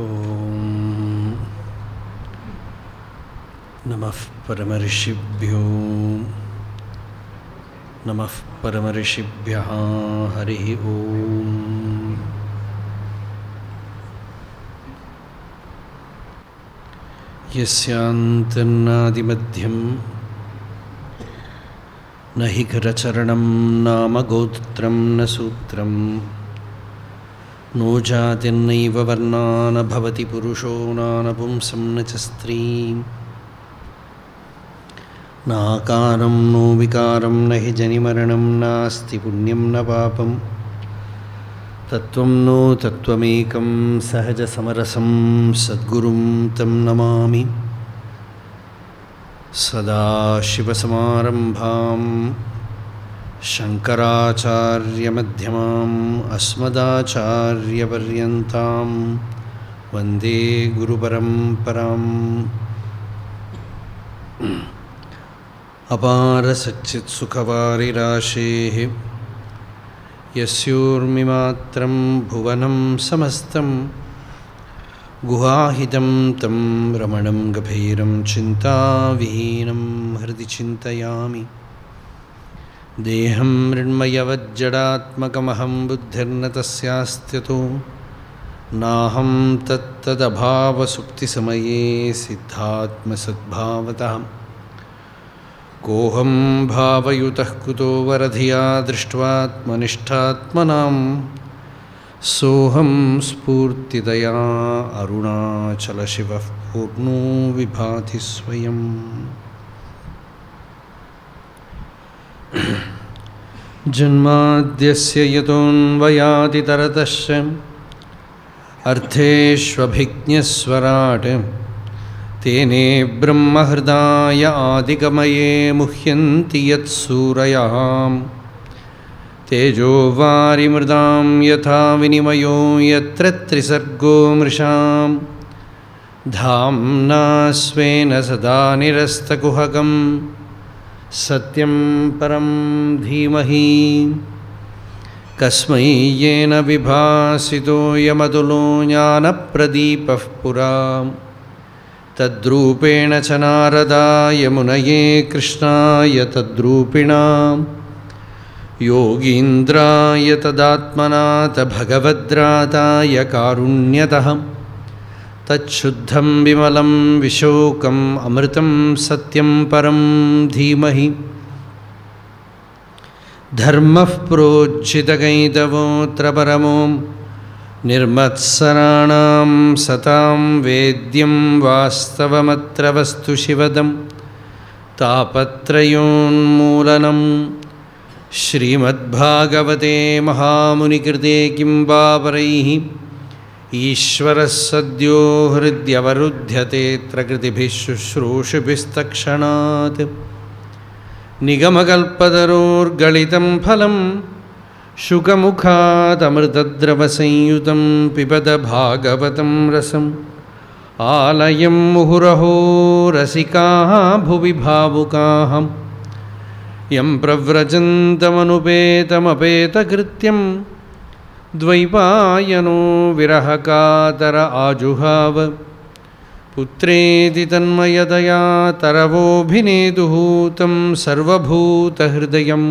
ओम नमः परमऋषिभ्यो नमः परमऋषिभ्यः हरिः ओम। यस्यान्तन्नादिमध्यं न हि करचरणं नाम गोत्रं न सूत्रं नो जातिर्नैव वर्णा न भवति पुरुषो नानपुंसं न च स्त्रीं नाकारं नो विकारं न हि जनिमरणं नास्ति पुण्यं न पापं तत्त्वं नो तत्त्वमेकं सहजसमरसं सद्गुरुं तं नमामि। सदाशिवसमारम्भां शङ्कराचार्यमध्यमाम् अस्मदाचार्यपर्यन्तां वन्दे गुरुपरम्पराम्। अपारसच्चित्सुखवारिराशेः यस्योर्मिमात्रं भुवनं समस्तं गुहाहितं तं रमणं गभीरं चिन्ताविहीनं हृदि चिन्तयामि। देहं मृण्मयवज्जडात्मकमहं बुद्धिर्न तस्यास्त्यतो नाहं तत्तदभावसुप्तिसमये सिद्धात्मसद्भावतः कोऽहं भावयुतः कुतो वरधिया दृष्ट्वात्मनिष्ठात्मनां सोऽहं स्फूर्तिदया अरुणाचलशिवः पूर्णो विभाति स्वयम्। जन्माद्यस्य यतोऽन्वयादितरतश्च अर्थेष्वभिज्ञस्वराट् तेने ब्रह्महृदाय आदिकमये मुह्यन्ति यत्सूरयः तेजो वारिमृदां यथा विनिमयो यत्र त्रिसर्गो मृषां धाम्ना स्वेन सदा निरस्तकुहकं सत्यं परं धीमहि। कस्मै येन विभासितो यमतुलो ज्ञानप्रदीपः पुरा तद्रूपेण च नारदाय मुनये कृष्णाय तद्रूपिणां योगीन्द्राय तदात्मनाथ भगवद्राताय कारुण्यतः तच्छुद्धं विमलं विशोकम् अमृतं सत्यं परं धीमहि। धर्मः प्रोज्झितकैतवोऽत्र परमो निर्मत्सराणां सतां वेद्यं वास्तवमत्र वस्तु शिवदं तापत्रयोन्मूलनं श्रीमद्भागवते महामुनिकृते किं वा परैः ईश्वरः सद्यो हृद्यवरुध्यतेऽत्र कृतिभिः शुश्रूषिभिस्तत्क्षणात् निगमकल्पतरोर्गलितं फलं शुकमुखादमृतद्रवसंयुतं पिबद भागवतं रसम् आलयं मुहुरहो रसिकाः भुवि भावुकाः यं प्रव्रजन्तमनुपेतमपेतकृत्यं द्वैपायनो विरहकातर आजुहाव पुत्रेति तन्मयतया तरवोऽभिनेदुः तं सर्वभूतहृदयं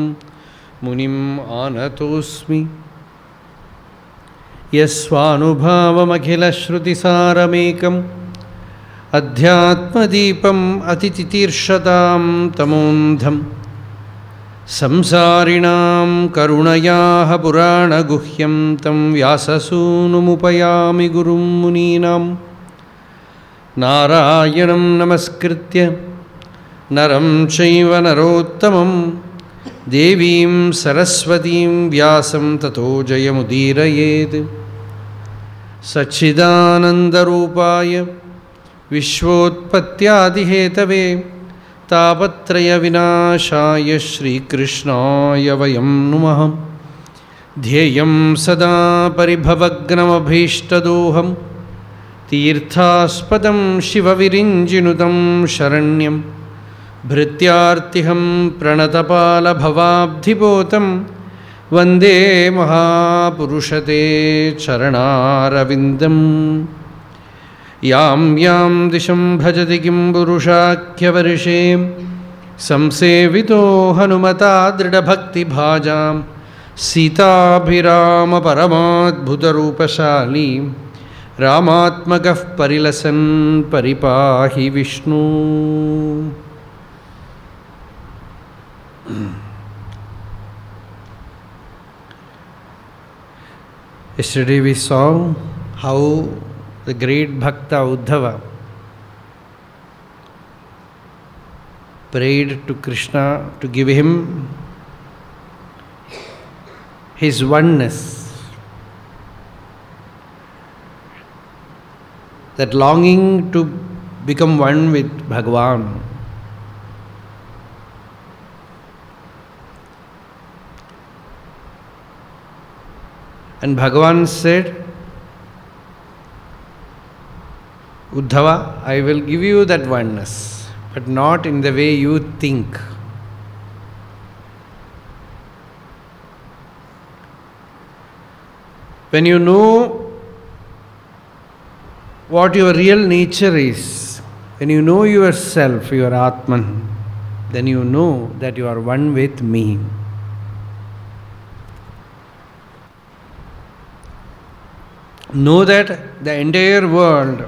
मुनिम् आनतोऽस्मि। यस्वानुभावमखिलश्रुतिसारमेकम् अध्यात्मदीपम् अतितितीर्षतां तमोन्धं संसारिणां करुणयाः पुराणगुह्यं तं व्याससूनुमुपयामि गुरुं मुनीनां। नारायणं नमस्कृत्य नरं चैव नरोत्तमं देवीं सरस्वतीं व्यासं ततो जयमुदीरयेत्। सच्चिदानन्दरूपाय विश्वोत्पत्त्यादिहेतवे तापत्रयविनाशाय श्रीकृष्णाय वयं नुमः। ध्येयं सदा परिभवग्नमभीष्टदोहं तीर्थास्पदं शिवविरिञ्जिनुतं शरण्यं भृत्यार्तिहं प्रणतपालभवाब्धिपोतं वन्दे महापुरुषते चरणारविन्दम्। Yam yam disham bhajati kim purushakyavarishim samsevito hanumata drida bhakti bhajam Sitabhirama paramadbhuta rupashali Ramatmakah parilasan paripahi Vishnu. Yesterday we saw how the great Bhakta Uddhava prayed to Krishna to give him his oneness, that longing to become one with Bhagavan. And Bhagavan said, Uddhava, I will give you that oneness, but not in the way you think. When you know what your real nature is, when you know yourself, your Atman, then you know that you are one with me. Know that the entire world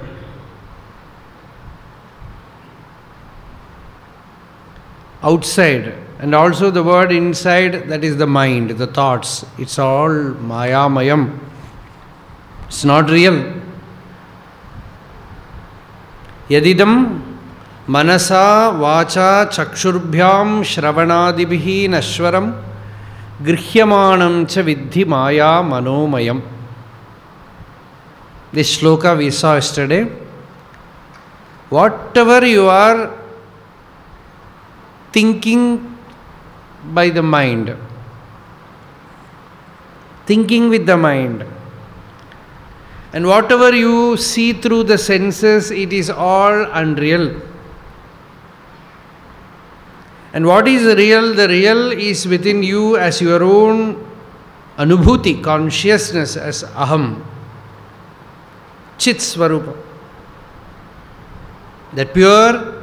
outside and also the world inside, that is the mind, the thoughts, it's all maya mayam. It's not real. Yadidam manasa vacha chakshurbyam shravanadibihi nashwaram grihyamanam cha vidhi maya manomayam. This shloka we saw yesterday. Whatever you are thinking by the mind, thinking with the mind, and whatever you see through the senses, it is all unreal. And what is real? The real is within you as your own anubhuti, consciousness, as aham, chit swarupa. That pure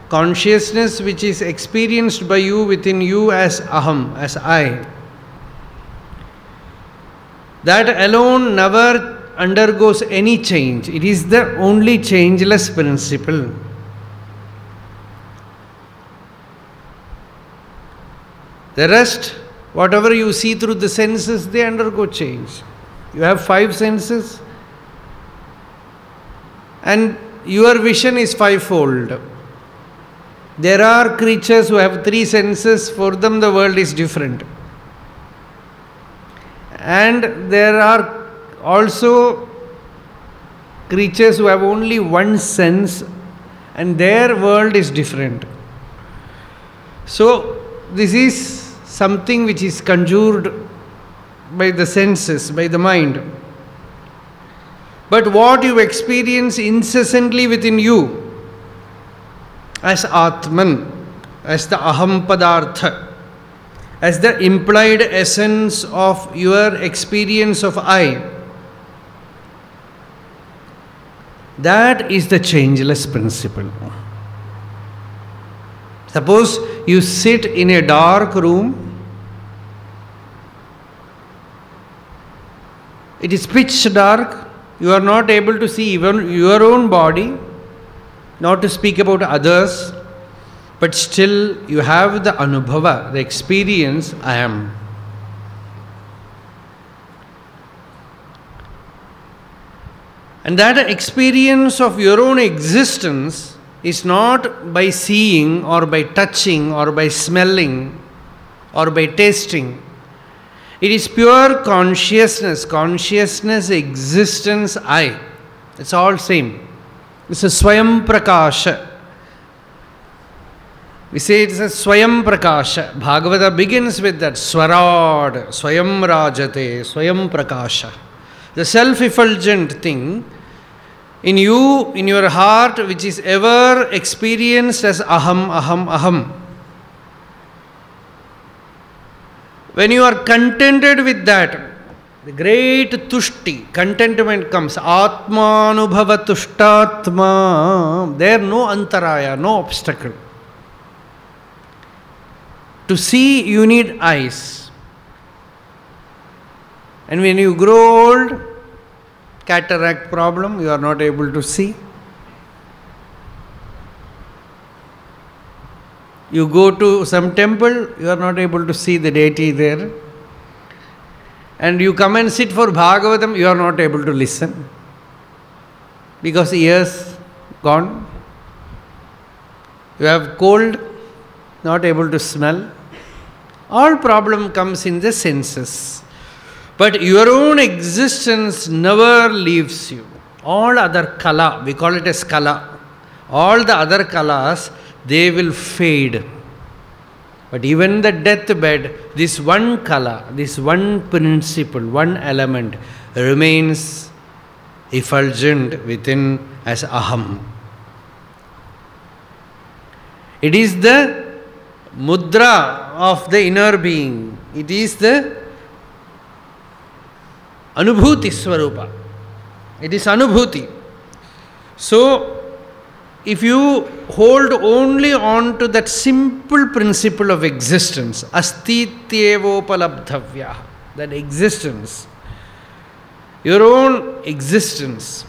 consciousness which is experienced by you within you as aham, as I. That alone never undergoes any change. It is the only changeless principle. The rest, whatever you see through the senses, they undergo change. You have 5 senses and your vision is 5-fold. There are creatures who have 3 senses, for them the world is different. And there are also creatures who have only 1 sense and their world is different. So this is something which is conjured by the senses, by the mind. But what you experience incessantly within you as Atman, as the Aham Padartha, as the implied essence of your experience of I, that is the changeless principle. Suppose you sit in a dark room, it is pitch dark, you are not able to see even your own body, not to speak about others, but still you have the anubhava, the experience, I am. And that experience of your own existence is not by seeing or by touching or by smelling or by tasting. It is pure consciousness, consciousness, existence, I. It's all same. It's a Swayam Prakasha. We say it's a Swayam Prakasha. Bhagavata begins with that Swarad, Swayam Rajate, Swayam Prakasha. The self-effulgent thing in you, in your heart, which is ever experienced as Aham, Aham, Aham. When you are contented with that, The great tushti, contentment comes. Atmanubhava tushtatma. There no antaraya, no obstacle. To see, you need eyes. And when you grow old, cataract problem, you are not able to see. You go to some temple, you are not able to see the deity there. And you come and sit for Bhagavatam, you are not able to listen. Because ears gone. You have cold, not able to smell. All problem comes in the senses. But your own existence never leaves you. All other kala, we call it as kala. All the other kalas, they will fade. But even the deathbed, this one kala, this one principle, one element remains effulgent within as aham. It is the mudra of the inner being. It is the anubhuti swarupa. It is anubhuti. So, if you hold only on to that simple principle of existence, astityevopalabdhavya, that existence, your own existence,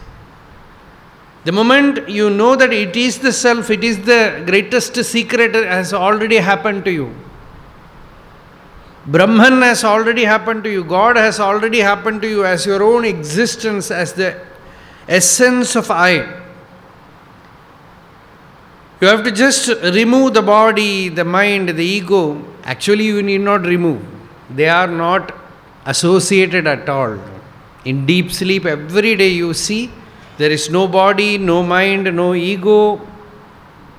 the moment you know that it is the self, it is the greatest secret has already happened to you. Brahman has already happened to you. God has already happened to you as your own existence, as the essence of I. You have to just remove the body, the mind, the ego. Actually, you need not remove. They are not associated at all. In deep sleep, every day you see, there is no body, no mind, no ego,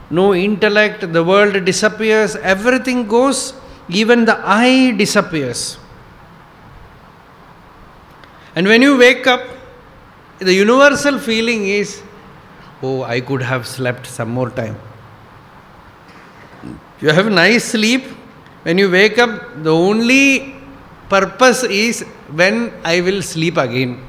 no intellect. The world disappears. Everything goes. Even the I disappears. And when you wake up, the universal feeling is, oh, I could have slept some more time. You have nice sleep. When you wake up, the only purpose is when I will sleep again.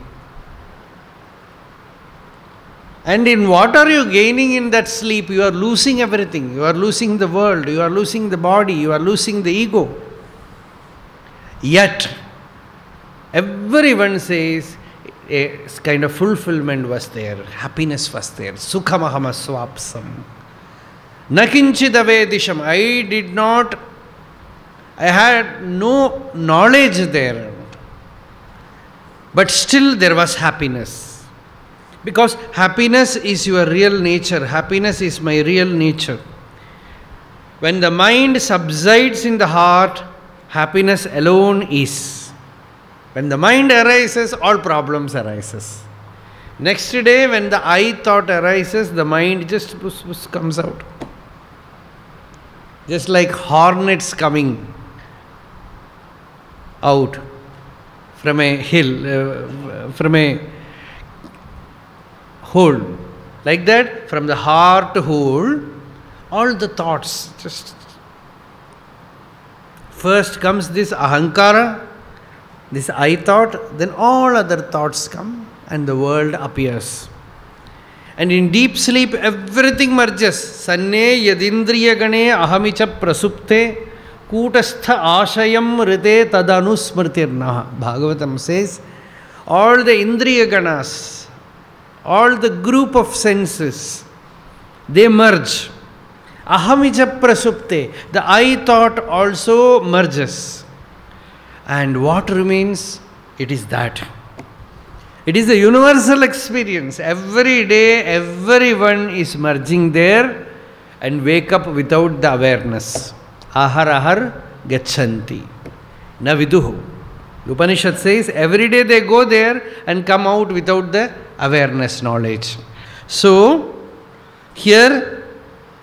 And in what are you gaining in that sleep? You are losing everything. You are losing the world. You are losing the body. You are losing the ego. Yet, everyone says a kind of fulfillment was there. Happiness was there. Sukhamahama swapsam. Nakinchidave I had no knowledge there. But still there was happiness. Because happiness is your real nature. Happiness is my real nature. When the mind subsides in the heart, happiness alone is. When the mind arises, all problems arises. Next day, when the I thought arises, the mind just comes out. Just like hornets coming out from a hill, from a hole. Like that, from the heart hole, all the thoughts just... First comes this ahankara, this I thought, then all other thoughts come and the world appears. And in deep sleep, everything merges. Sanne yadindriya gane ahamicha prasupte kutastha ashayam rite tadanusmritirnaha. Bhagavatam says, all the indriya ganas, all the group of senses, they merge. Ahamicha prasupte, the I thought also merges. And what remains? It is that. It is a universal experience. Every day, everyone is merging there and wake up without the awareness. Ahar ahar gachanti. Na viduhu. Upanishad says, every day they go there and come out without the awareness, knowledge. So, here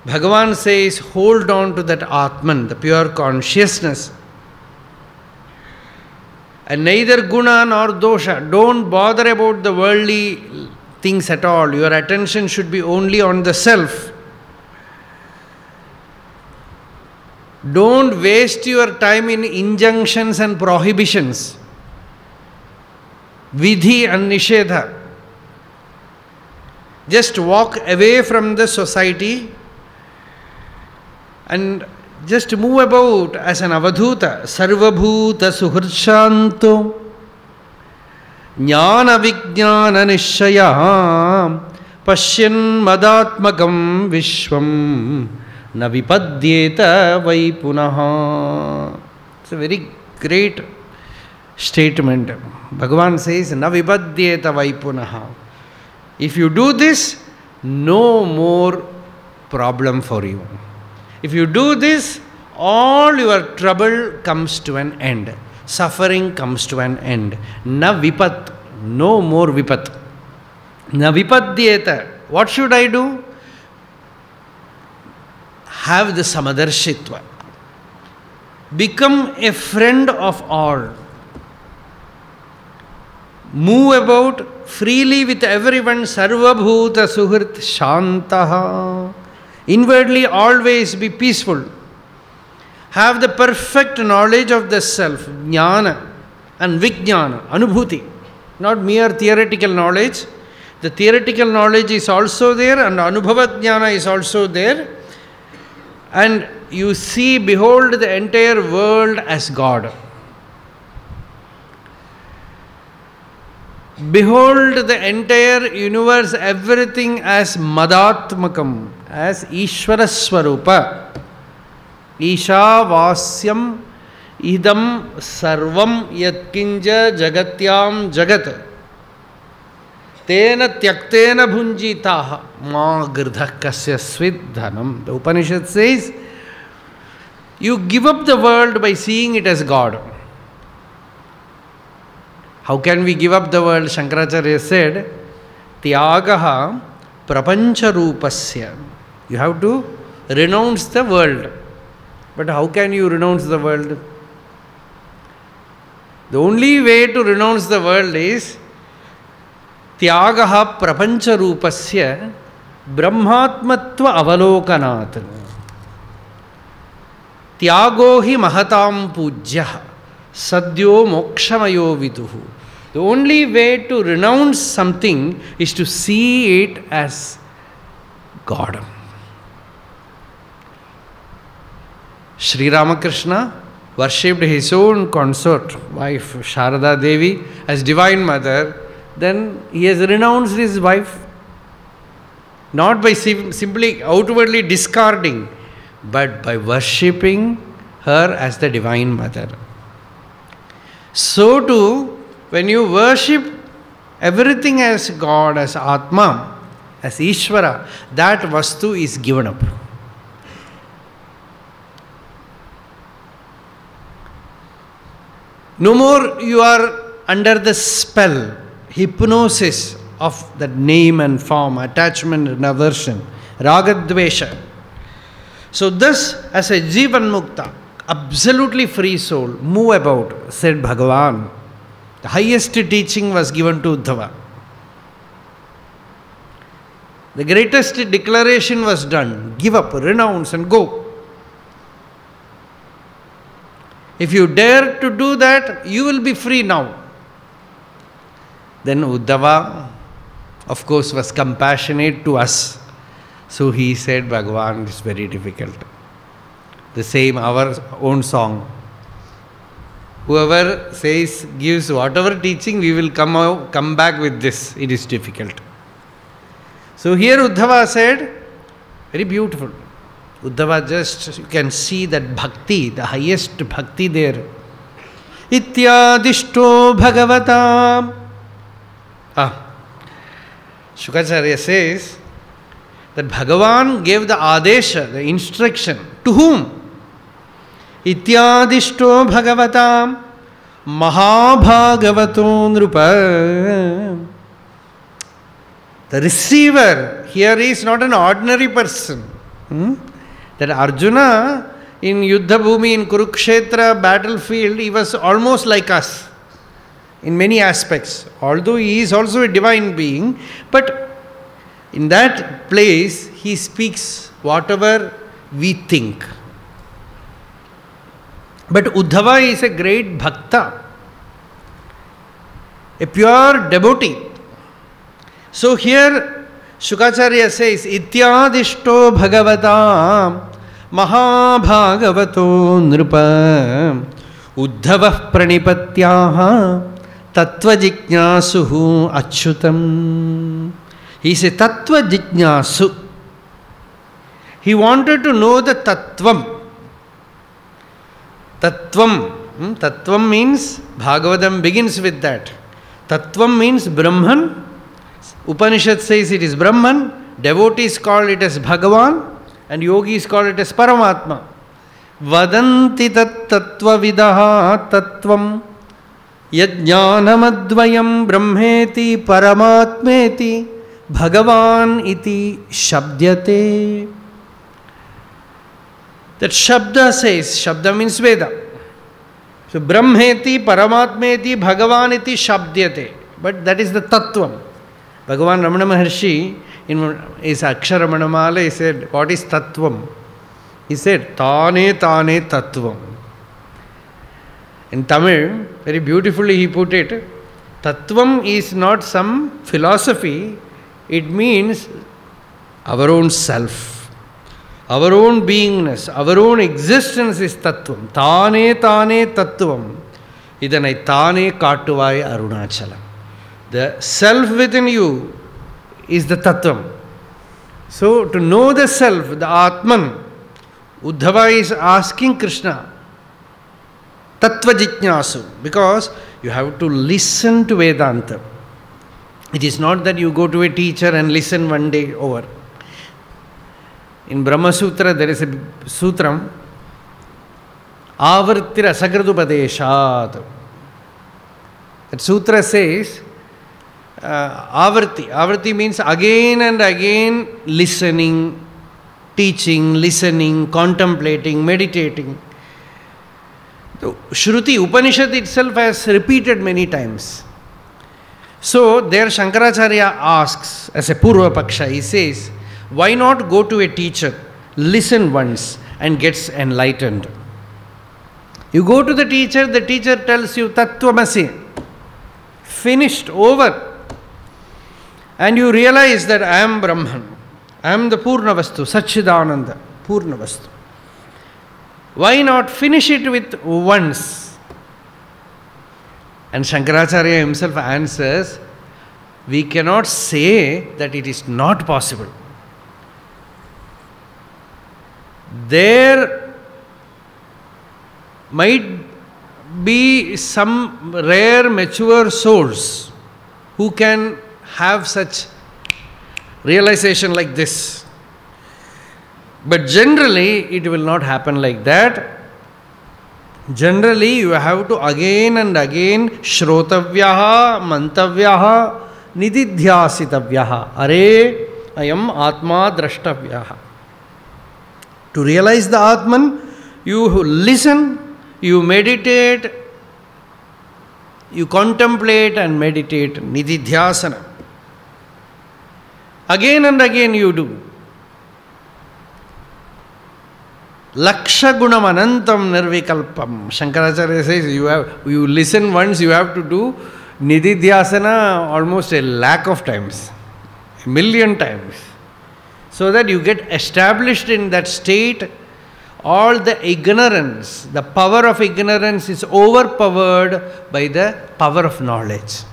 Bhagavan says, hold on to that Atman, the pure consciousness. And neither guna nor dosha. Don't bother about the worldly things at all. Your attention should be only on the self. Don't waste your time in injunctions and prohibitions. Vidhi and Nishedha. Just walk away from the society and just move about as an avadhuta. Sarvabhuta suhrshanto jnana vijnana nishayam pashyan madatmakam vishvam na vipadyeta vai punaha. It's a very great statement. Bhagavan says, na vipadyeta vai punaha. If you do this, no more problem for you. If you do this, all your trouble comes to an end. Suffering comes to an end. Na vipat, no more vipat. Na vipadyeta. What should I do? Have the samadarshitva. Become a friend of all. Move about freely with everyone. Sarvabhuta suhrit shantaha. Inwardly always be peaceful. Have the perfect knowledge of the self, jnana and vijnana, anubhuti. Not mere theoretical knowledge. The theoretical knowledge is also there and anubhava jnana is also there. And you see, behold the entire world as God. Behold the entire universe, everything as madatmakam, as Ishvara Swarupa. Isha Vasyam Idam Sarvam Yatkinja Jagatyam Jagat Tena Tyaktena Bhunjitaha Ma Girdha Kasya Svidhanam. The Upanishad says, you give up the world by seeing it as God. How can we give up the world? Shankaracharya said, Tyagaha prapancha rupasya. You have to renounce the world. But how can you renounce the world? The only way to renounce the world is Tyagaha prapancha rupasya brahmatmatva avalokanat. Tyago hi mahatam pujyah sadyo mokshamayo viduhu. The only way to renounce something is to see it as God. Sri Ramakrishna worshipped his own consort, wife Sharada Devi, as Divine Mother. Then he has renounced his wife, not by simply outwardly discarding, but by worshipping her as the Divine Mother. So too, when you worship everything as God, as Atma, as Ishvara, that Vastu is given up. No more you are under the spell, hypnosis of that name and form, attachment and aversion, ragadvesha. So thus, as a Jivan Mukta, absolutely free soul, move about, said Bhagavan. The highest teaching was given to Uddhava. The greatest declaration was done. Give up, renounce and go. If you dare to do that, you will be free now. Then Uddhava, of course, was compassionate to us. So he said, Bhagavan, it's very difficult. The same, our own song. Whoever says, gives whatever teaching, we will come back with this. It is difficult. So here Uddhava said, very beautiful. Uddhava just, you can see that bhakti, the highest bhakti there. Ityadishto Bhagavata. Shukacharya says that Bhagavan gave the adesha, the instruction. To whom? Ityadishto Bhagavatam Mahabhagavato Nrupa. The receiver here is not an ordinary person. That Arjuna in Yuddha Bhumi, in Kurukshetra battlefield, he was almost like us in many aspects. Although he is also a divine being, but in that place he speaks whatever we think. But Uddhava is a great bhakta. a pure devotee. So here Shukacharya says, Ityadishto Bhagavata Mahabhagavato Nrupa Uddhavah Pranipatyaha Tattva Jijñasuhu Achyutam. He is a Tattva Jijñasu. He wanted to know the Tattvam. Tattvam. Tattvam means, Bhagavatam begins with that. Tattvam means Brahman. Upanishad says it is Brahman. Devotees call it as Bhagavan. And yogis call it as Paramatma. Vadanti tat tattva vidaha tattvam yajnanamadvayam brahmeti paramatmeti Bhagavan iti shabdyate. That Shabda says, Shabda means Veda. So Brahmeti, Paramatmeti, Bhagavan iti Shabdyate. But that is the Tattvam. Bhagavan Ramana Maharshi in his Aksharamanamala, he said, what is Tattvam? He said, Tane Tane Tattvam. In Tamil, very beautifully he put it, Tattvam is not some philosophy, it means our own self. Our own beingness, our own existence is Tattvam. Tane Tane Tattvam. Idanai Tane Kattuvai Arunachalam. The self within you is the Tattvam. So to know the self, the Atman, Uddhava is asking Krishna, Tattva Jijñasu, because you have to listen to Vedanta. It is not that you go to a teacher and listen one day over. In Brahma Sutra, there is a sutram, Avartira Sakridupadeshat. That sutra says, Avarti. Avarti means again and again listening, teaching, listening, contemplating, meditating. The Shruti, Upanishad itself has repeated many times. So there Shankaracharya asks, as a Purva Paksha, he says, why not go to a teacher, listen once and gets enlightened? You go to the teacher tells you Tattvamasi, finished, over. And you realize that I am Brahman, I am the Purnavastu, Satchidananda, Purnavastu. Why not finish it with once? And Shankaracharya himself answers, we cannot say that it is not possible. There might be some rare mature souls who can have such realization like this. But generally it will not happen like that. Generally you have to again and again Shrotavyaha, Mantavyaha, Nididhyasitavyaha. Are ayam Atma Drashtavyaha. To realize the Atman, you listen, you meditate, you contemplate and meditate, Nididhyasana. Again and again you do. Laksha gunam anantam nirvikalpam. Shankaracharya says you listen once, you have to do Nididhyasana almost a lakh of times, a million times. So that you get established in that state, all the ignorance, the power of ignorance is overpowered by the power of knowledge.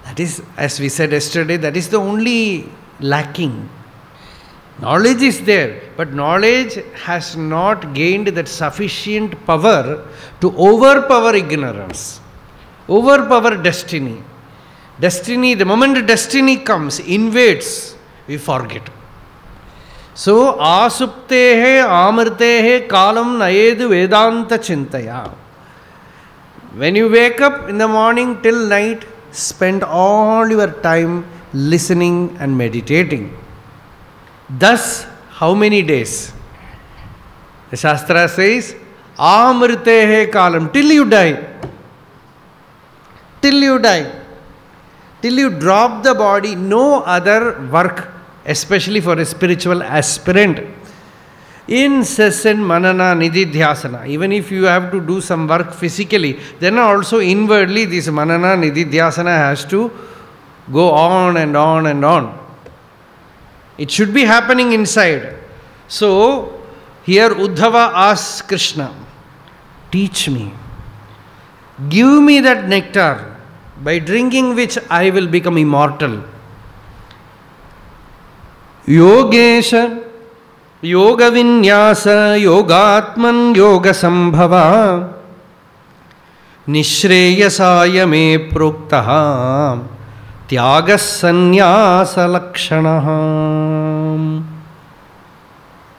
That is, as we said yesterday, that is the only lacking. Knowledge is there, but knowledge has not gained that sufficient power to overpower ignorance, overpower destiny. Destiny, the moment destiny comes, invades, we forget. So, asuptehe amrtehe kalam nayedu vedanta chintaya. When you wake up in the morning till night, spend all your time listening and meditating. Thus, how many days? The Shastra says, amrtehe kalam, till you die. Till you die. Till you drop the body, no other work, especially for a spiritual aspirant. Incessant manana nididhyasana. Even if you have to do some work physically, then also inwardly this manana nididhyasana has to go on and on and on. It should be happening inside. So, here Uddhava asks Krishna, teach me. Give me that nectar, by drinking which I will become immortal. Yogesha, Yoga Vinyasa, Yogatman, Yoga Sambhava, Nishreyasaya me proktaha, Tyagas Sanyasa Lakshanaha.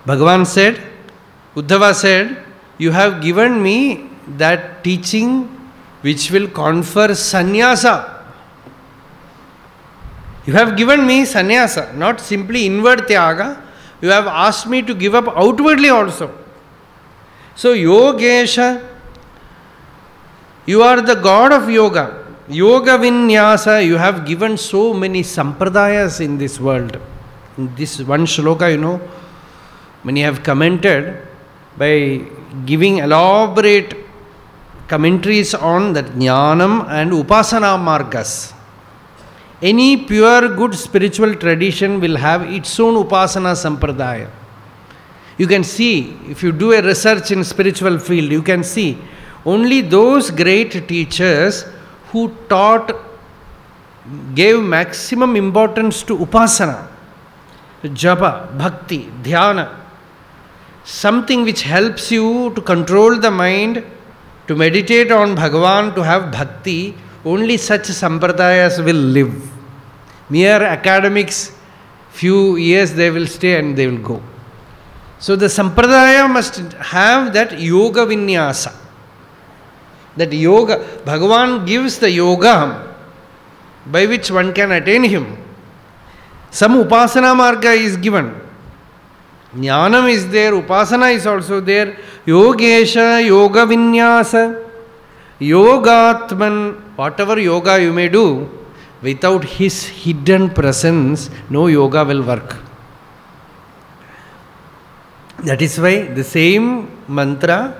Bhagavan said, Uddhava said, you have given me that teaching which will confer sannyasa. You have given me sannyasa, not simply inward tyaga. You have asked me to give up outwardly also. So, Yogesha, you are the god of yoga. Yoga Vinyasa, you have given so many sampradayas in this world. In this one shloka, many have commented by giving elaborate commentaries on that Jnanam and Upasana Margas. Any pure good spiritual tradition will have its own Upasana Sampradaya. You can see, if you do a research in spiritual field, you can see only those great teachers who gave maximum importance to Upasana, Japa, Bhakti, Dhyana, something which helps you to control the mind, to meditate on Bhagavan, to have Bhakti. Only such sampradayas will live. Mere academics, few years they will stay and they will go. So the sampradaya must have that yoga vinyasa. That yoga, Bhagavan gives the yoga by which one can attain him. Some upasana marga is given. Jnanam is there, upasana is also there. Yogesha, yoga vinyasa, yogatman, whatever yoga you may do, without his hidden presence, no yoga will work. That is why the same mantra,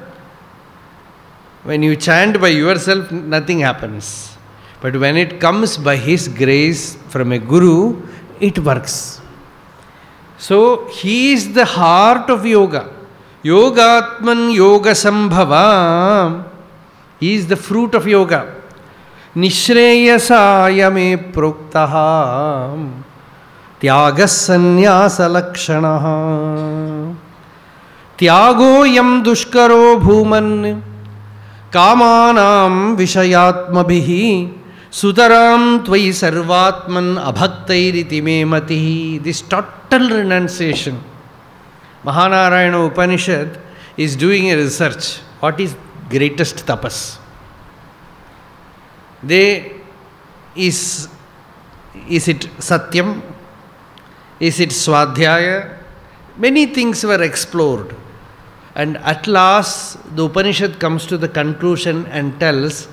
when you chant by yourself, nothing happens. But when it comes by his grace from a guru, it works. So, he is the heart of yoga. Yogatman Yoga Sambhava. He is the fruit of yoga. Nishreyasaya me proktaha. Tyagas Sanyasa Lakshanaha. Tyago yam dushkaro bhuman. Kamanam Vishayatmabhihi. Sutaram Tvai Sarvatman Abhaktairiti me matihi. This total renunciation. Mahanarayana Upanishad is doing a research. What is greatest tapas? Is it Satyam? Is it Swadhyaya? Many things were explored. And at last, the Upanishad comes to the conclusion and tells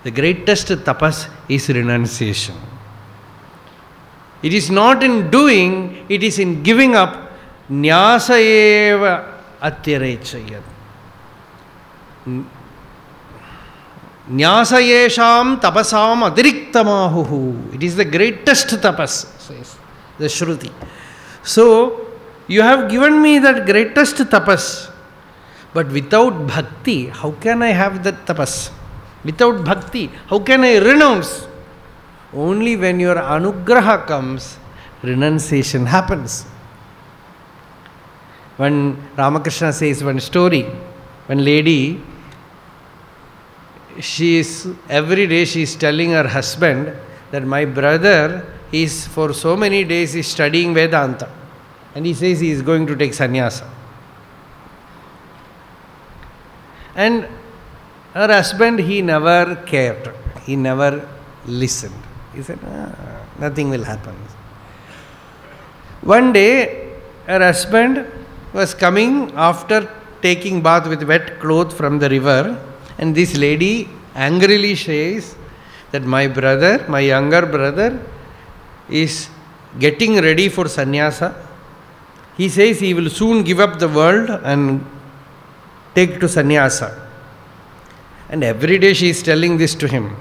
the greatest tapas is renunciation. It is not in doing, it is in giving up. Nyasa eva atyarechayat. Nyasa yesham tapasam adiriktamahuhu. It is the greatest tapas, says the Shruti. So, you have given me that greatest tapas. But without bhakti, how can I have that tapas? Without bhakti, how can I renounce? Only when your anugraha comes, renunciation happens. When Ramakrishna says one story, one lady, every day she is telling her husband that my brother is for so many days is studying Vedanta. And he says he is going to take sannyasa. And her husband, he never cared. He never listened. He said, nothing will happen. One day, her husband was coming after taking bath with wet cloth from the river, and this lady angrily says that my brother, my younger brother, is getting ready for sannyasa, He says he will soon give up the world and take to sannyasa. And every day she is telling this to him.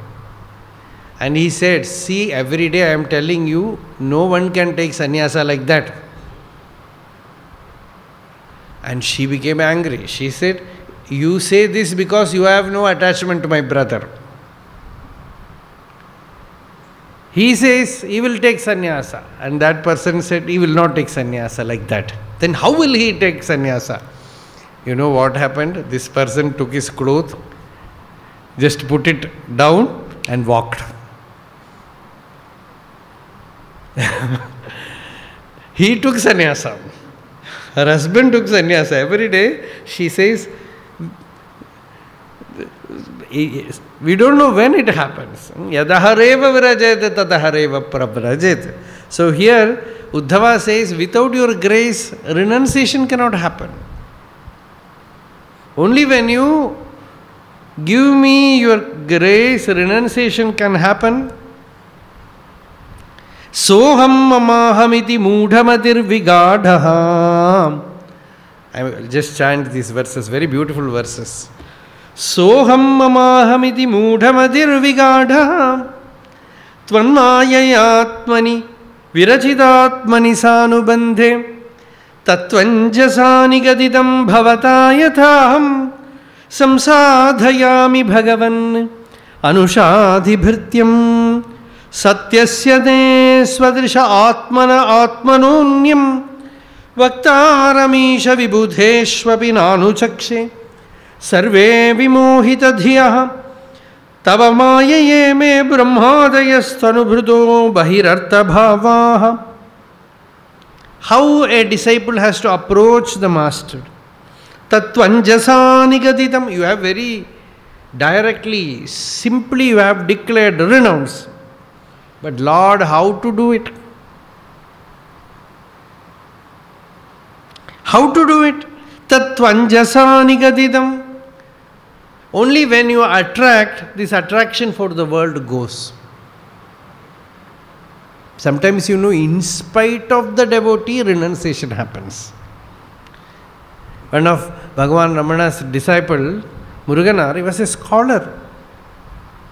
And he said, see, every day I am telling you, no one can take sannyasa like that. And she became angry. She said, you say this because you have no attachment to my brother. He says he will take sannyasa. And that person said he will not take sannyasa like that. Then how will he take sannyasa? You know what happened? This person took his cloth, just put it down and walked. He took sannyasa. Her husband took sannyasa. Every day she says, we don't know when it happens. Yadahareva virajete tadahareva pravrajete. So here Uddhava says, without your grace, renunciation cannot happen. Only when you give me your grace, renunciation can happen. Soham mamahamiti moodhamatir vigadha. I will just chant these verses, very beautiful verses. Soham mamahamiti moodhamatir vigadha tvannayayatmani virachitatmani sanubandhe tatvanjasani gadidam bhavata yathaham samsadhayami bhagavan anushadhibhrityam satyasya te swadrisha atmana atmanonyam vaktaramisha vibudheshvapi nanuchakshe sarve vimohita dhiyah tava mayaye me brahmadayasthanubhruto bahirartha bhavaha. How a disciple has to approach the master. Tatvanjasani gaditam. You have very directly, simply you have declared renounce. But Lord, how to do it? How to do it? Tatvanjasani gaditam. Only when you attract, this attraction for the world goes. Sometimes, in spite of the devotee, renunciation happens. One of Bhagavan Ramana's disciple, Muruganar, he was a scholar.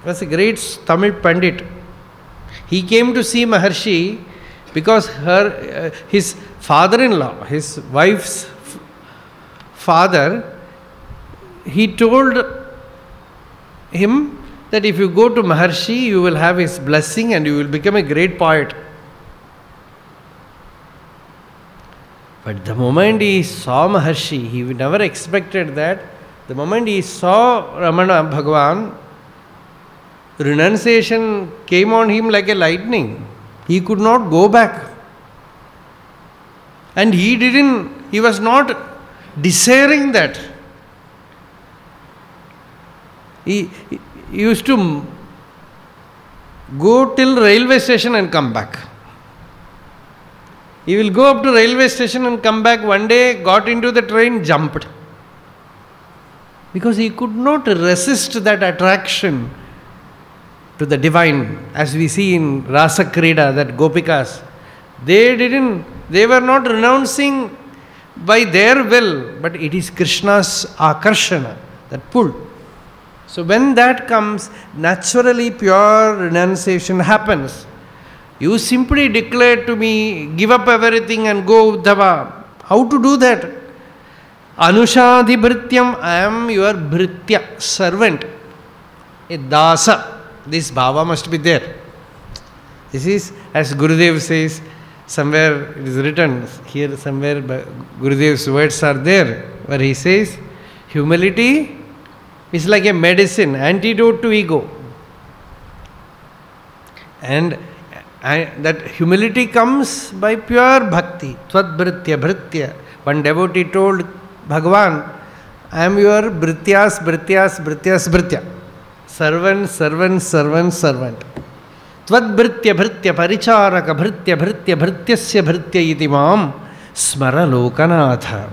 He was a great Tamil Pandit. He came to see Maharshi because his father-in-law, his wife's father, he told him that if you go to Maharshi, you will have his blessing and you will become a great poet. But the moment he saw Maharshi, he never expected that. The moment he saw Ramana Bhagavan, renunciation came on him like a lightning. He could not go back. And he was not desiring that. He used to go till railway station and come back. He will go up to railway station and come back. One day, got into the train, jumped. Because he could not resist that attraction to the divine. As we see in Rasa Krida, that Gopikas, they were not renouncing by their will, but it is Krishna's akarshana, that pull. So when that comes, naturally pure renunciation happens. You simply declare to me, give up everything and go Uddhava. How to do that? Anushadhi bhrityam, I am your bhritya, servant, a dasa. This bhava must be there. This is, as Gurudev says, somewhere it is written, here somewhere Gurudev's words are there, where he says, humility is like a medicine, antidote to ego. And that humility comes by pure bhakti. Tvad-bhritya, bhritya. One devotee told Bhagavan, I am your bhrityas, bhrityas, bhrityas, bhritya. Servant, servant, servant, servant. Tvad-bhritya, bhritya, paricharaka, bhritya, bhritya, bhrityasya, bhritya iti mam smara lokanatha.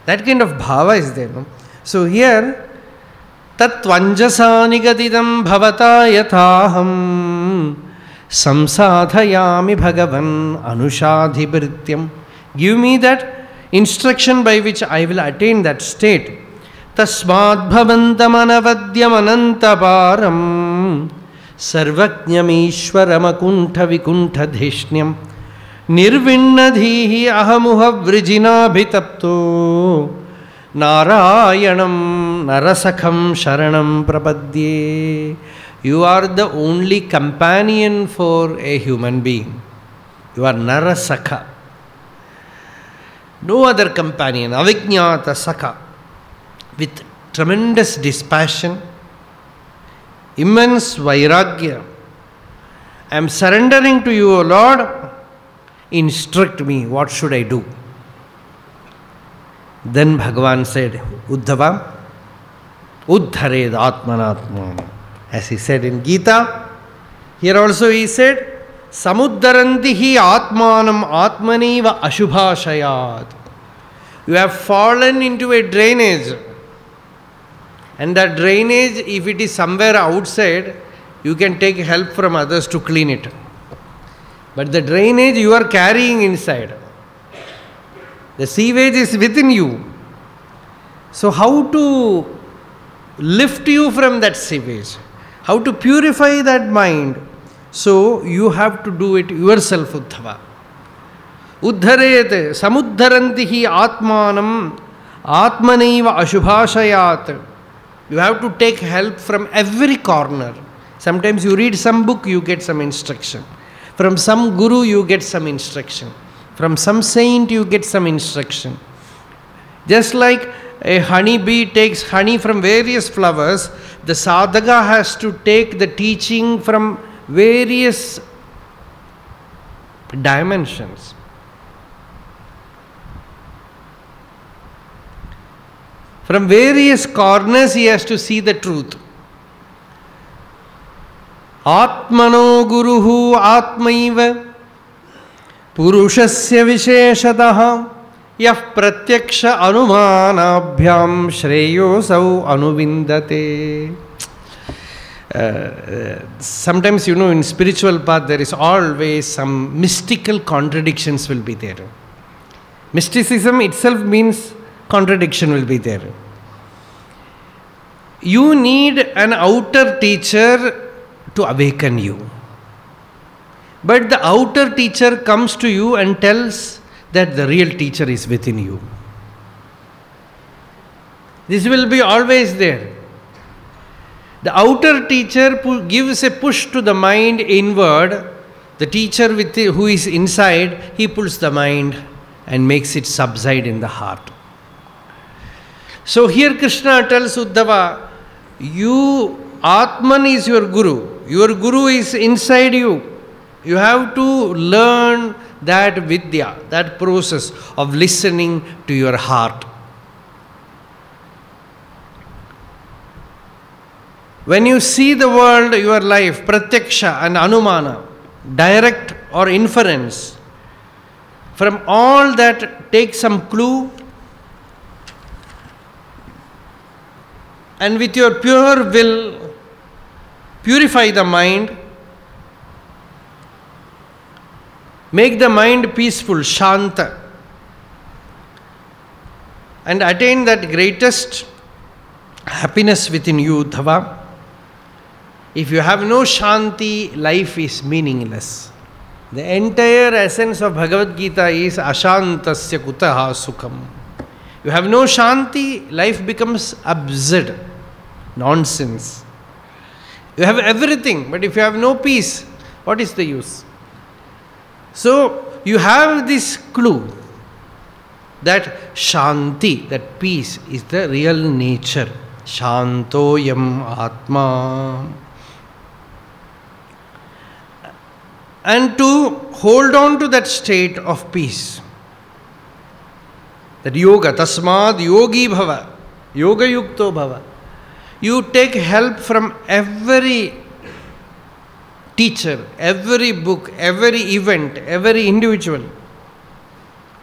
That kind of bhava is there. No? So here, tatvanjasani gadidam bhavata yathaham samsadhayami bhagavan anushadhibhrityam. Give me that instruction by which I will attain that state. Tasmad bhavantam anavadyam anantaparam sarvajñam ishwaram akuntha vikuntha dheshnyam nirvinnadhihi ahamuha vrijinabhitapto narayanam narasakham sharanam prapadye. You are the only companion for a human being. You are narasakha. No other companion. Avijñāta sakha. With tremendous dispassion, immense vairagya. I am surrendering to you, O Lord. Instruct me. What should I do? Then Bhagavan said, Uddhava, Uddhared Atmanatman. As he said in Gita, here also he said, Samuddarantihi Atmanam Atmaniva Ashubhashayat. You have fallen into a drainage. And that drainage, if it is somewhere outside, you can take help from others to clean it. But the drainage you are carrying inside. The sewage is within you. So how to lift you from that sewage? How to purify that mind? So you have to do it yourself, Uddhava. Uddharete samudharantihi atmanam atmanaiva ashubhashayat. You have to take help from every corner. Sometimes you read some book, you get some instruction. From some guru, you get some instruction. From some saint, you get some instruction. Just like a honeybee takes honey from various flowers, the sadhaka has to take the teaching from various dimensions. From various corners he has to see the truth. Atmano guruhu atmaiva purushasya visheshataha yah pratyaksha anumanabhyam shreyosau anuvindate. Sometimes, in spiritual path there is always some mystical contradictions will be there. Mysticism itself means contradiction will be there. You need an outer teacher to awaken you. But the outer teacher comes to you and tells that the real teacher is within you. This will be always there. The outer teacher gives a push to the mind inward. The teacher who is inside, he pulls the mind and makes it subside in the heart. So here Krishna tells Uddhava, you, Atman is your guru. Your guru is inside you. You have to learn that vidya, that process of listening to your heart. When you see the world, your life, pratyaksha and anumana, direct or inference, from all that take some clue, and with your pure will, purify the mind, make the mind peaceful, shanta, and attain that greatest happiness within you, Uddhava. If you have no shanti, life is meaningless. The entire essence of Bhagavad Gita is ashantasya kutaha sukham. You have no shanti, life becomes absurd, nonsense. You have everything, but if you have no peace, what is the use? So, you have this clue that shanti, that peace, is the real nature. Shantoyam Atma. And to hold on to that state of peace, that yoga, tasmad yogi bhava, yoga yukto bhava. You take help from every teacher, every book, every event, every individual.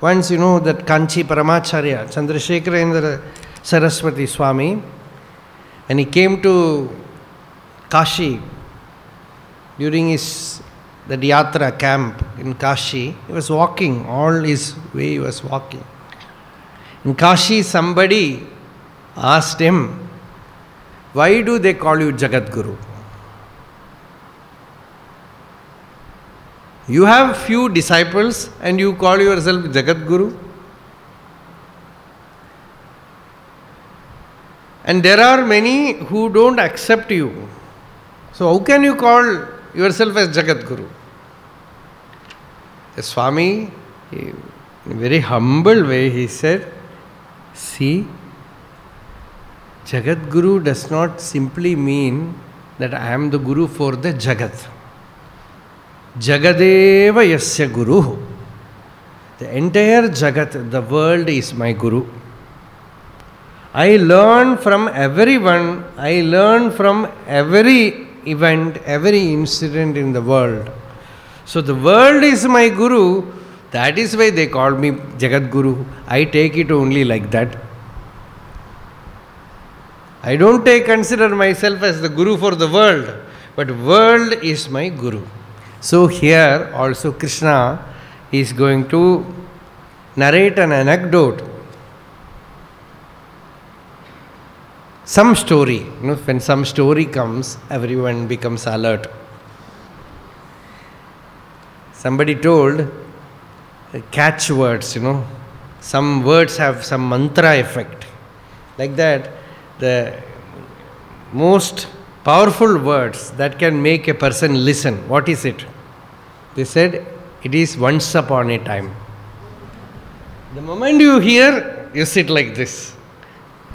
Once that Kanchi Paramacharya, Chandrasekharendra Saraswati Swami, and he came to Kashi during that yatra camp, in Kashi. He was walking, all his way he was walking. In Kashi, somebody asked him, why do they call you Jagat Guru? You have few disciples and you call yourself Jagat Guru? And there are many who don't accept you. So how can you call yourself as Jagat Guru? The Swami, in a very humble way, he said, see, Jagat Guru does not simply mean that I am the Guru for the Jagat. Jagadeva Yasya Guru. The entire Jagat, the world is my Guru. I learn from everyone, I learn from every event, every incident in the world. So the world is my Guru, that is why they call me Jagat Guru. I take it only like that. I don't consider myself as the Guru for the world, but world is my Guru. So here also Krishna is going to narrate an anecdote. Some story, when some story comes, everyone becomes alert. Somebody told, catch words, some words have some mantra effect. Like that, the most powerful words that can make a person listen, what is it? They said, it is once upon a time. The moment you hear, you sit like this.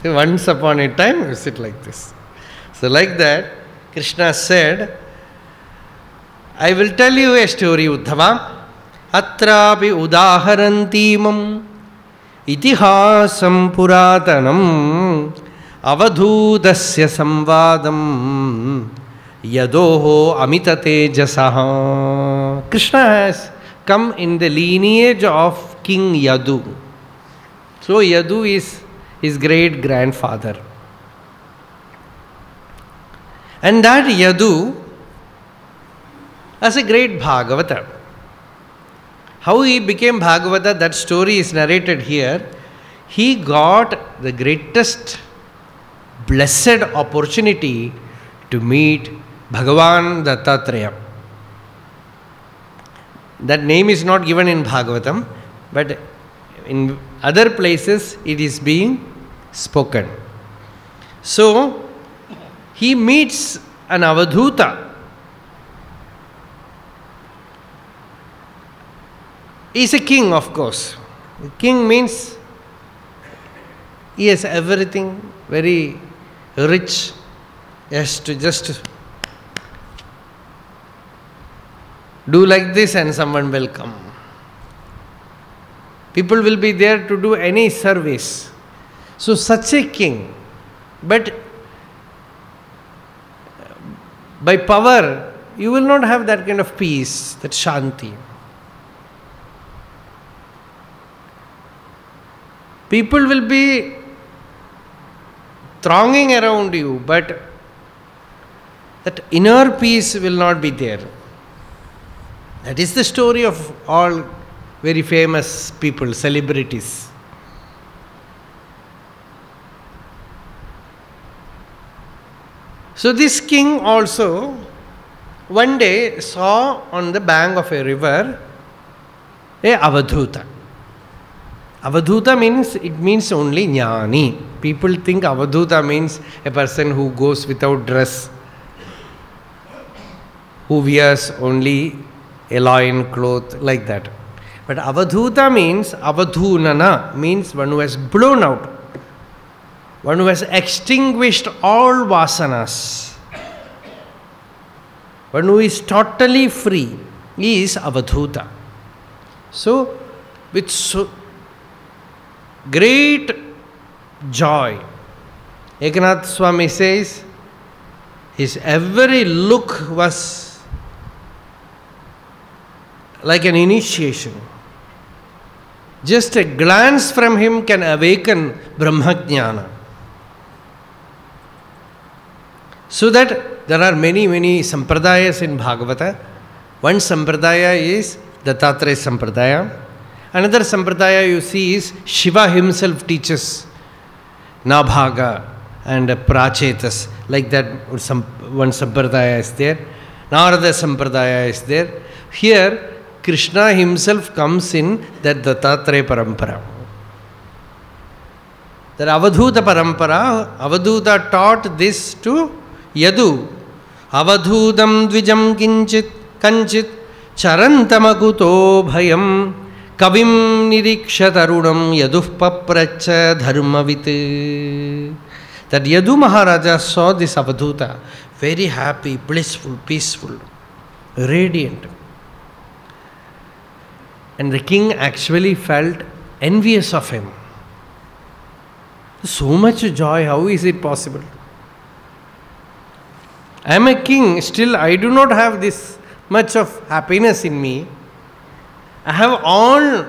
Once upon a time, you sit like this. So like that, Krishna said, I will tell you a story, Uddhava. Atrapi udaharantimam itihasam puratanam avadhudasya samvadam yadoho amita tejasaha. Krishna has come in the lineage of King Yadu. So Yadu is his great-grandfather. And that Yadu has a great Bhagavata. How he became Bhagavata, that story is narrated here. He got the greatest blessed opportunity to meet Bhagavan Dattatreya. That name is not given in Bhagavatam, but in other places it is being spoken. So, he meets an Avadhuta. He is a king, of course. King means he has everything, very rich. He has to just do like this and someone will come. People will be there to do any service. So such a king, but by power, you will not have that kind of peace, that shanti. People will be thronging around you, but that inner peace will not be there. That is the story of all very famous people, celebrities. So this king also one day saw on the bank of a river a Avadhuta. Avadhuta means only jnani. People think Avadhuta means a person who goes without dress, who wears only a loin cloth, like that. But Avadhuta means, Avadhunana means one who has blown out, one who has extinguished all vasanas, one who is totally free. He is Avadhuta. So, with so great joy, Ekanath Swami says, his every look was like an initiation. Just a glance from him can awaken Brahmajnana. So that there are many sampradayas in Bhagavata. One sampradaya is Dattatreya Sampradaya. Another Sampradaya you see is Shiva himself teaches Nabhaga and Prachetas. Like that, one Sampradaya is there. Narada Sampradaya is there. Here, Krishna himself comes in that Dattatreya Parampara. That Avadhuta Parampara, Avadhuta taught this to Yadu. Avadhutam dvijam kinchit kanchit charantamakuto bhayam kavim niriksha tarunam yaduh papracha dharmavit. That Yadu Maharaja saw this Avadhuta, very happy, blissful, peaceful, radiant. And the king actually felt envious of him. So much joy, how is it possible? I am a king, still I do not have this much of happiness in me. I have all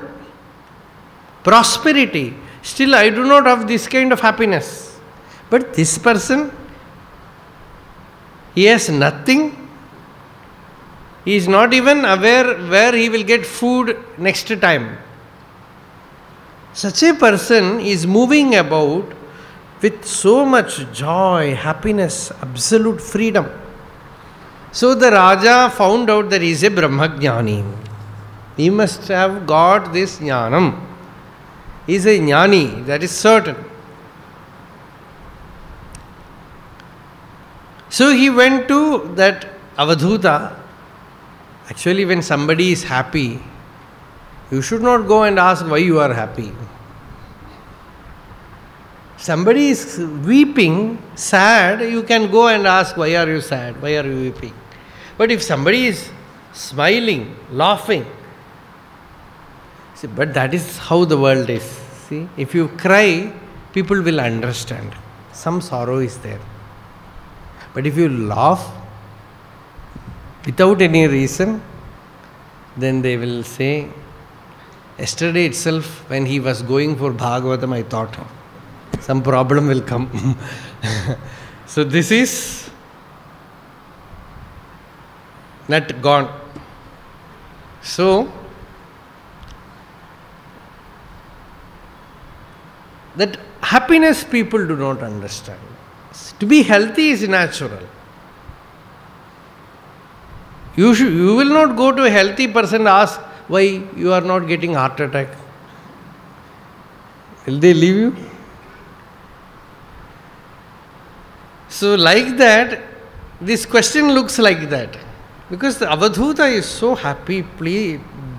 prosperity, still I do not have this kind of happiness. But this person, he has nothing. He is not even aware where he will get food next time. Such a person is moving about with so much joy, happiness, absolute freedom. So the Raja found out that he is a Brahmajnani. He must have got this jnanam. He is a jnani, that is certain. So he went to that Avadhuta. Actually, when somebody is happy, you should not go and ask why you are happy. Somebody is weeping, sad, you can go and ask why are you sad, why are you weeping. But if somebody is smiling, laughing, see, but that is how the world is. See, if you cry, people will understand. Some sorrow is there. But if you laugh without any reason, then they will say, yesterday itself when he was going for Bhagavatam, I thought some problem will come. So this is not gone. So that happiness people do not understand. To be healthy is natural. You will not go to a healthy person and ask why you are not getting heart attack. Will they leave you? So like that, this question looks like that. Because the Avadhuta is so happy,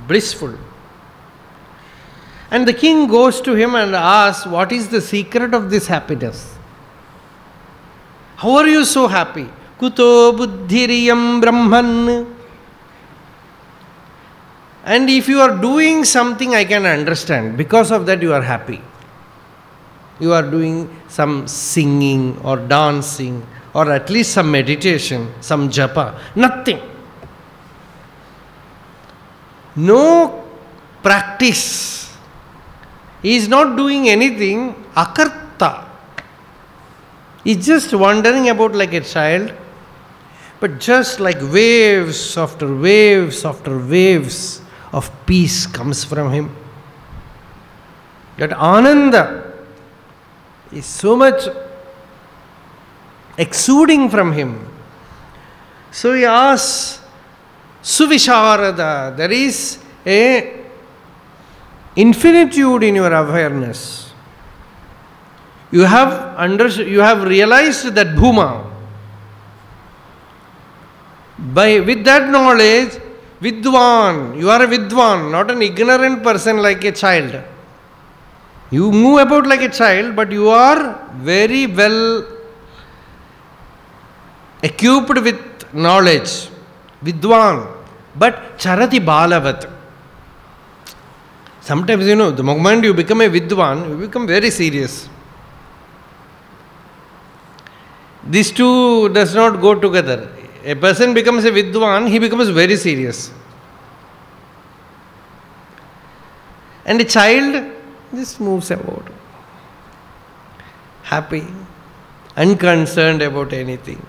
blissful. And the king goes to him and asks, what is the secret of this happiness? How are you so happy? Kuto buddhiriyam brahman. And if you are doing something, I can understand. Because of that, you are happy. You are doing some singing or dancing or at least some meditation, some japa. Nothing. No practice. He is not doing anything. Akarta. He is just wandering about like a child. But just like waves after waves after waves of peace comes from him. That Ananda is so much exuding from him. So he asks, Suvisharada, there is a infinitude in your awareness. You have realized that Bhuma. With that knowledge, Vidwan, you are a Vidwan, not an ignorant person like a child. You move about like a child, but you are very well equipped with knowledge. Vidwan. But Charati Balavat. Sometimes, the moment you become a Vidwan, you become very serious. These two does not go together. A person becomes a Vidwan, he becomes very serious. And a child just moves about. Happy, unconcerned about anything.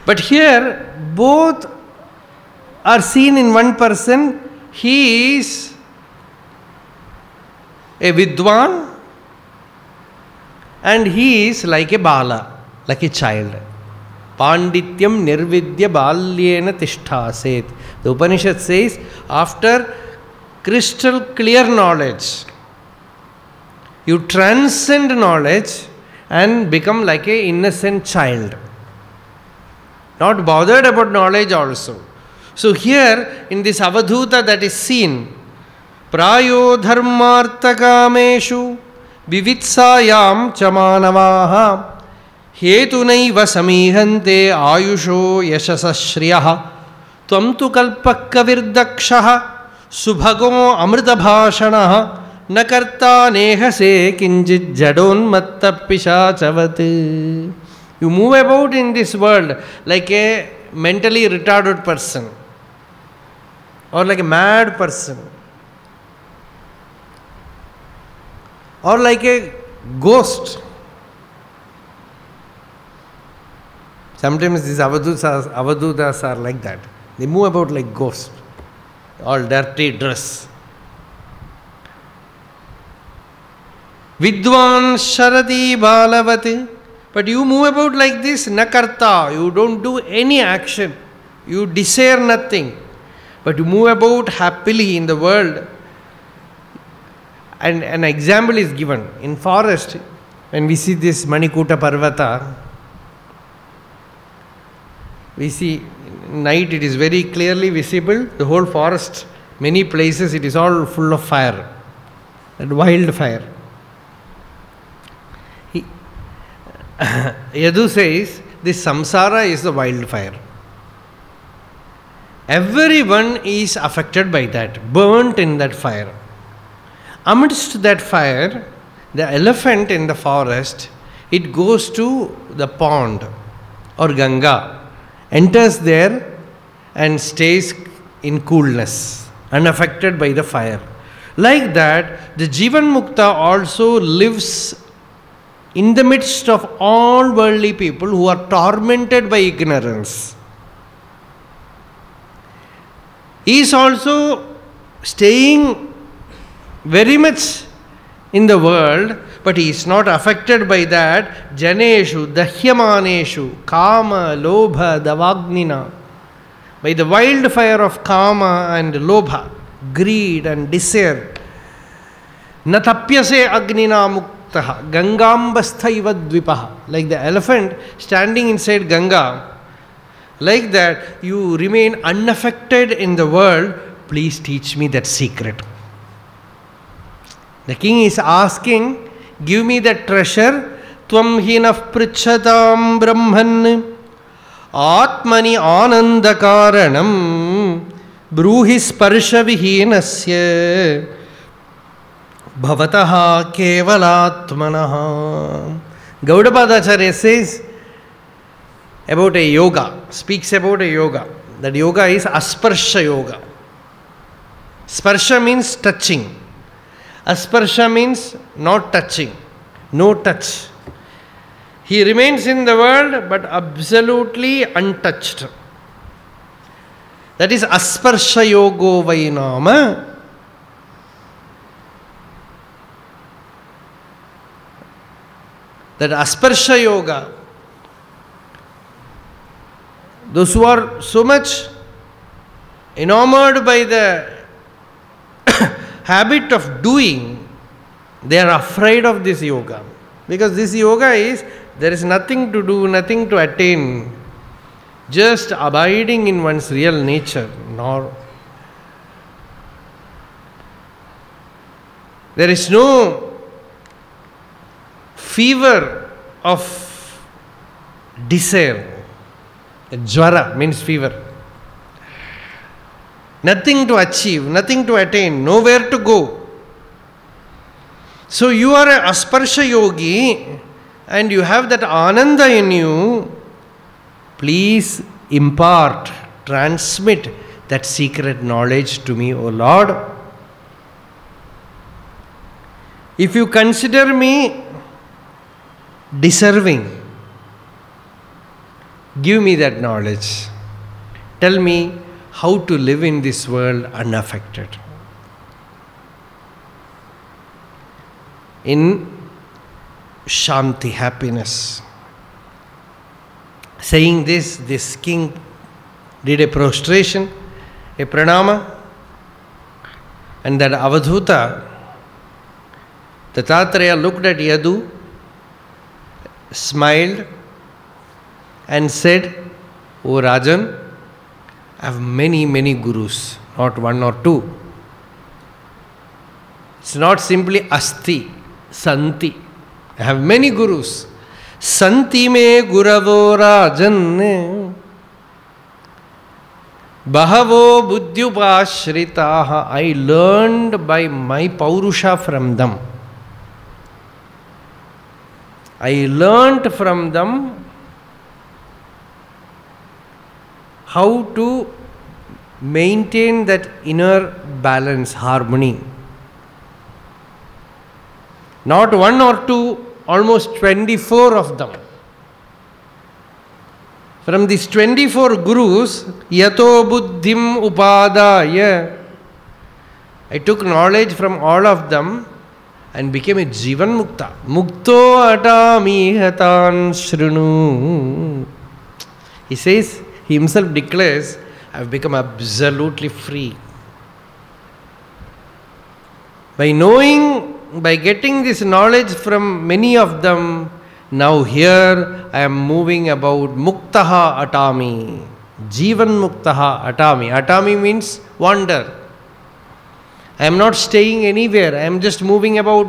But here, both are seen in one person. He is a Vidwan and he is like a Bala, like a child. Pandityam nirvidya balyena tishtaset. The Upanishad says, after crystal clear knowledge, you transcend knowledge and become like an innocent child. Not bothered about knowledge also. So here in this avadhuta that is seen, prayo dharmarthakameshu vivitsayam chamanavaha hetunaiva samihante ayusho yashasashriyah tvam tu kalpakavirdakshaha subhago amritabhashanaha nakarta nehase kinjit jadonmatta pishachavat. You move about in this world like a mentally retarded person or like a mad person or like a ghost. Sometimes these avadutas are like that. They move about like ghosts, all dirty dress. Vidwan sharati balavati. But you move about like this, nakarta. You don't do any action. You desire nothing. But you move about happily in the world. And an example is given. In forest, when we see this Manikuta Parvata, we see night it is very clearly visible. The whole forest, many places it is all full of fire. That wildfire. Yadu says, this samsara is the wildfire. Everyone is affected by that, burnt in that fire. Amidst that fire, the elephant in the forest, it goes to the pond or Ganga, enters there and stays in coolness, unaffected by the fire. Like that, the Jivan Mukta also lives in the midst of all worldly people who are tormented by ignorance. He is also staying very much in the world, but he is not affected by that. Janeshu, dahyamaneshu, kama, lobha, davagnina. By the wildfire of kama and lobha, greed and desire. Natapyase agnina mukta. Gangambasthaiva dvipaha. Like the elephant standing inside Ganga. Like that, you remain unaffected in the world. Please teach me that secret. The king is asking, give me that treasure. Tvam hinah prichatam brahman atmani anandakaranam bruhi sparsha vihinasya bhavataha kevalatmanaha. Gaudapadacharya says about a yoga, speaks about a yoga. That yoga is asparsha yoga. Sparsha means touching. Asparsha means not touching, no touch. He remains in the world but absolutely untouched. That is asparsha yogo vainama. That asparsha yoga, those who are so much enamored by the habit of doing, they are afraid of this yoga. Because this yoga is, there is nothing to do, nothing to attain, just abiding in one's real nature. Nor there is no fever of desire. Jwara means fever. Nothing to achieve, nothing to attain, nowhere to go. So you are a asparsha yogi and you have that ananda in you. Please impart, transmit that secret knowledge to me, O Lord. If you consider me deserving, give me that knowledge. Tell me how to live in this world unaffected. In Shanti, happiness. Saying this king did a prostration, a pranama, and that Avadhuta, Dattatreya, looked at Yadu, smiled, and said, "O Rajan, I have many, many gurus, not one or two. It's not simply asti, santi. I have many gurus. Santi me guravo rajan bahavo buddhyupashritaha." I learned by my paurusha from them. I learned from them how to maintain that inner balance, harmony. Not one or two, almost 24 of them. From these 24 gurus, yato buddhim upadaya, I took knowledge from all of them and became a jivan mukta. Mukto atami hatan shrinu. He says, he himself declares, I have become absolutely free. By knowing, by getting this knowledge from many of them, now here I am moving about muktaha atami. Jivan muktaha atami. Atami means wander. I am not staying anywhere. I am just moving about.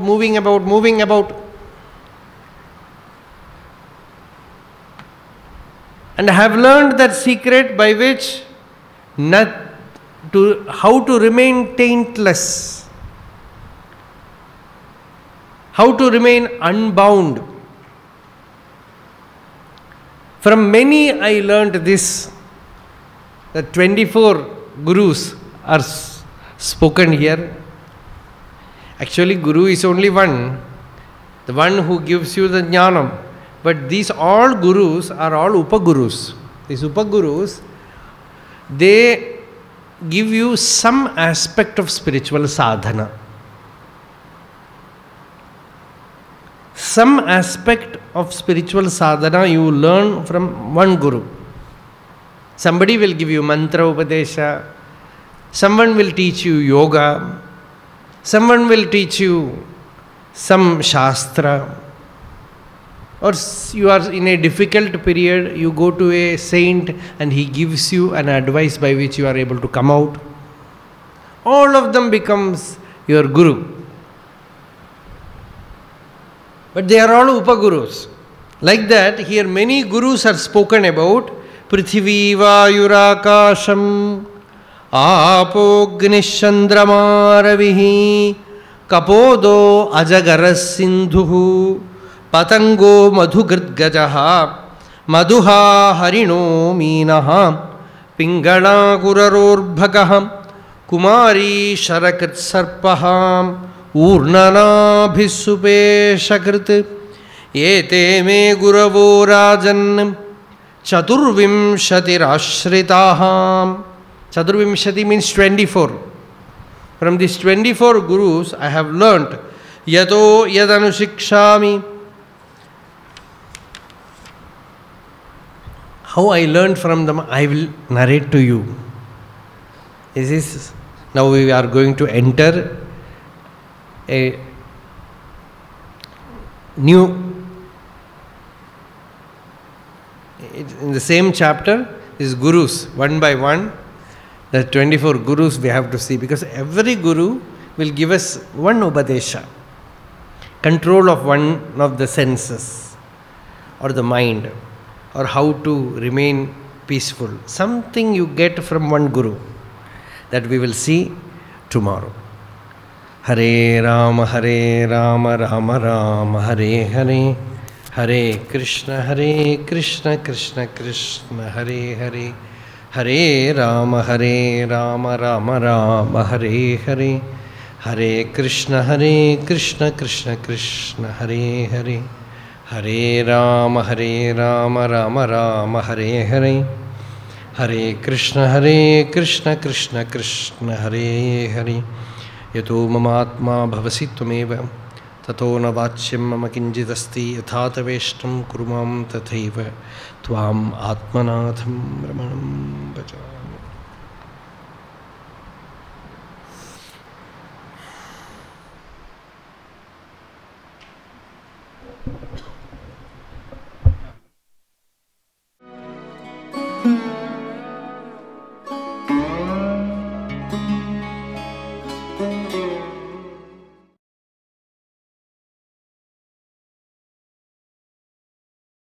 And I have learned that secret by which how to remain taintless, how to remain unbound. From many I learned this. The 24 gurus are spoken here. Actually, guru is only one, the one who gives you the jnanam. But these all gurus are all upagurus. These upagurus, they give you some aspect of spiritual sadhana. Some aspect of spiritual sadhana you learn from one guru. Somebody will give you mantra upadesha, someone will teach you yoga, someone will teach you some shastra. Or you are in a difficult period, you go to a saint and he gives you an advice by which you are able to come out. All of them becomes your guru. But they are all upagurus. Like that, here many gurus are spoken about. Prithvi vayurakasham apognishandrama kapodo ajagaras sindhu patango madhugridgajaha madhuha harino minaha pingala gurarorbhakaham kumari sharakrit sarpaham urnana bhisupe shakrit yete me guravo rajan chaturvimshatirashritaham. Chaturvimshati means 24. From these 24 gurus I have learnt yato yadanushiksami. How I learned from them, I will narrate to you. This is, now we are going to enter a new, in the same chapter, is gurus, one by one. The 24 gurus we have to see, because every guru will give us one upadesha, control of one of the senses or the mind, or how to remain peaceful. Something you get from one guru that we will see tomorrow. Hare Rama, Rama Rama, Hare Hare, Hare Krishna, Krishna Krishna, Hare Hare, Hare Rama, Rama Rama, Hare Hare, Hare Krishna, Krishna Krishna, Hare Hare, Hare Rama, Rama Rama, Hare Hare, हरे कृष्ण कृष्ण कृष्ण हरे हरे यतो ममात्मा भवसि त्वमेव ततो न वाच्यं मम किञ्चिदस्ति यथा तवेष्टं कुरु मां तथैव त्वाम् आत्मनाथं रमणं भज